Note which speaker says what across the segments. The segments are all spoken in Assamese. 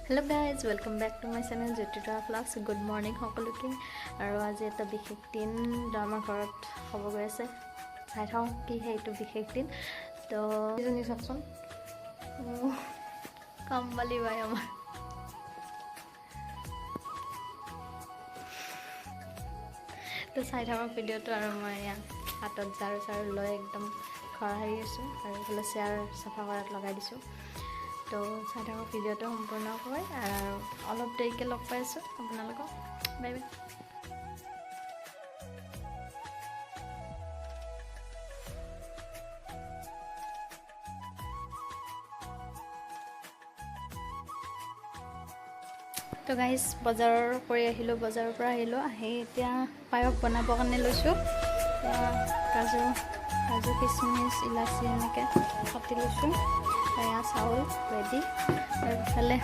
Speaker 1: Hello guys, welcome back to my channel Jyotita Vlogs. Good morning সকলোকে আৰু আজি এটা বিশেষ দিন আমাৰ ঘৰত হ'ব গৈ আছে চাই থাও কি হেইটো বিশেষ দিন তো ইজনী চাকচোন কামবালি ভাই আমাৰ তো চাই থাকক ভিডিঅ'টো আৰু মই হাতত ঝাৰু লৈ একদম ঘৰ আহি আছোঁ আৰু এইফালে চেয়াৰ চাফা কৰাত লগাই দিছোঁ তো চাই থাকক ভিডিঅ'টো সম্পূৰ্ণকৈ আৰু অলপ দেৰিকৈ লগ পাই আছোঁ আপোনালোকক বাই বাই তো গাইজ বজাৰৰ পৰা আহিলোঁ আহি এতিয়া পায়স বনাবৰ কাৰণে লৈছোঁ কাজু কিচমিচ ইলাচি এনেকৈ কাটি লৈছোঁ এয়া চাউল ৰেডি আৰু ইফালে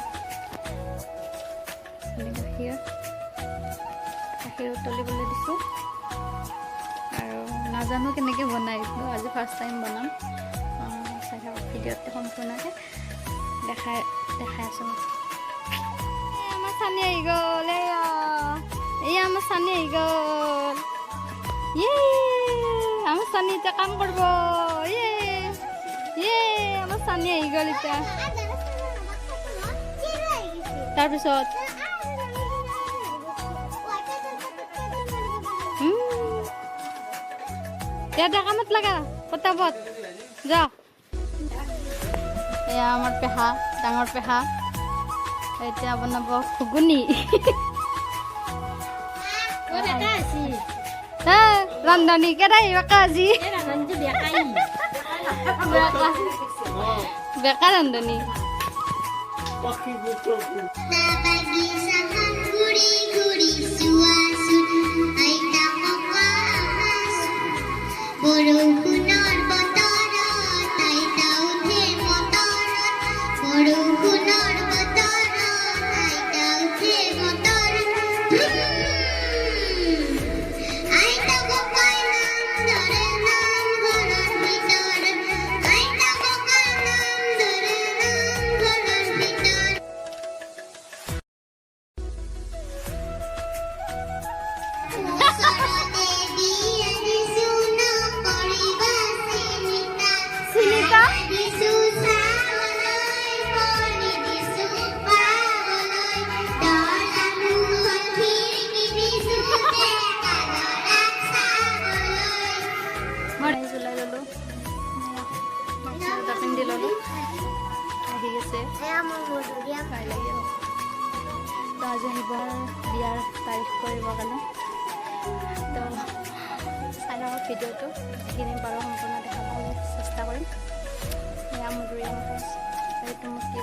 Speaker 1: গাখীৰ উতলিবলৈ দিছোঁ আৰু নাজানো কেনেকৈ বনাইছোঁ আজি ফাৰ্ষ্ট টাইম বনাম চাই থাকক ভিডিঅ'তে সম্পূৰ্ণকৈ দেখাই আছোঁ আমাৰ চানি আহি গ'ল এয়া আমাৰ চানি আহি গ'ল আমাৰ চানি এতিয়া কাম কৰিব আমাৰ চানি আহি গ'ল এতিয়া তাৰপিছত ইয়াতে কামত লাগা পটাপট যা এয়া আমাৰ পেহা ডাঙৰ পেহা এতিয়া বনাব ঘুগুনি ৰান্ধনী কেৰাই বেকা বেকা ৰান্ধনী আজি আহিব বিয়াৰ তাৰিখ কৰিবৰ কাৰণে তো চাই লওক ভিডিঅ'টো যিখিনি পাৰোঁ সম্পূৰ্ণ দেখাবলৈ চেষ্টা কৰিম এয়া মধুৰিআম ফ্ৰেছ এইটো মোক কি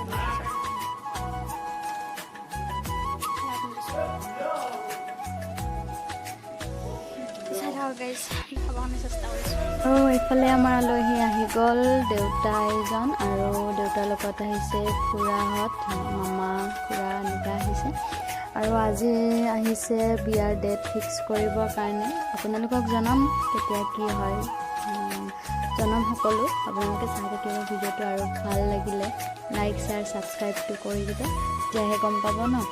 Speaker 1: চাই থাকক গাইজ খাবৰ কাৰণে চেষ্টা কৰিছোঁ আৰু এইফালে আমাৰ আলহী আহি গ'ল দেউতা এজন আৰু দেউতাৰ লগত আহিছে খুৰাহঁত মামা খুৰা এনেকৈ আহিছে আৰু আজি আহিছে বিয়াৰ ডেট ফিক্স কৰিবৰ কাৰণে আপোনালোকক জনাম কেতিয়া কি হয় জনাম সকলো আপোনালোকে চাই থাকিব ভিডিঅ'টো আৰু ভাল লাগিলে লাইক শ্বেয়াৰ ছাবস্ক্ৰাইবটো কৰি দিব তেতিয়াহে গম পাব ন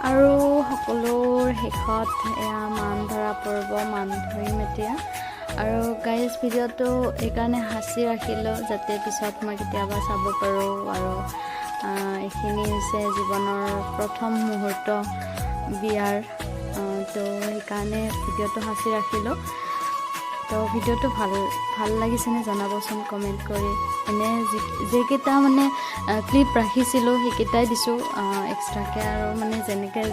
Speaker 1: আৰু সকলোৰ শেষত এয়া মান ধৰা পৰ্ব মান ধৰিম এতিয়া আৰু গাইজ ভিডিঅ'টো এইকাৰণে সাঁচি ৰাখিলোঁ যাতে পিছত মই কেতিয়াবা চাব পাৰোঁ আৰু এইখিনি হৈছে জীৱনৰ প্ৰথম মুহূৰ্ত বিয়াৰ তো সেইকাৰণে ভিডিঅ'টো সাঁচি ৰাখিলোঁ তো ভিডিঅ'টো ভাল লাগিছেনে জনাবচোন কমেণ্ট কৰি এনে যিকেইটা মানে ক্লিপ ৰাখিছিলোঁ সেইকেইটাই দিছোঁ এক্সট্ৰাকৈ আৰু মানে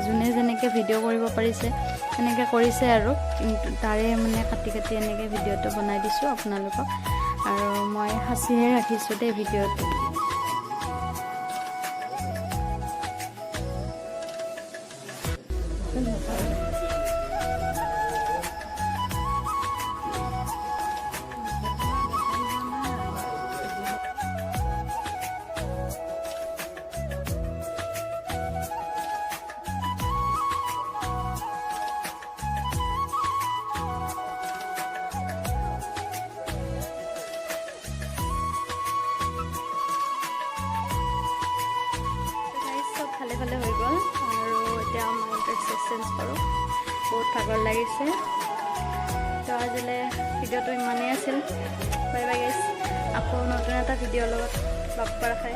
Speaker 1: যোনে যেনেকৈ ভিডিঅ' কৰিব পাৰিছে সেনেকৈ কৰিছে আৰু কিন্তু তাৰে মানে কাটি এনেকৈ ভিডিঅ'টো বনাই দিছোঁ আপোনালোকক আৰু মই সাঁচিহে ৰাখিছোঁ দেই ভিডিঅ'টো ভালে ভালে হৈ গ'ল আৰু এতিয়া মই ড্ৰেছ চেঞ্জ কৰোঁ, বহুত ভাগৰ লাগিছে। তো আজিলৈ ভিডিঅ'টো ইমানেই আছিল। বাই বাই গাইছ, আকৌ নতুন এটা ভিডিঅ'ৰ লগত লগ কৰা খাই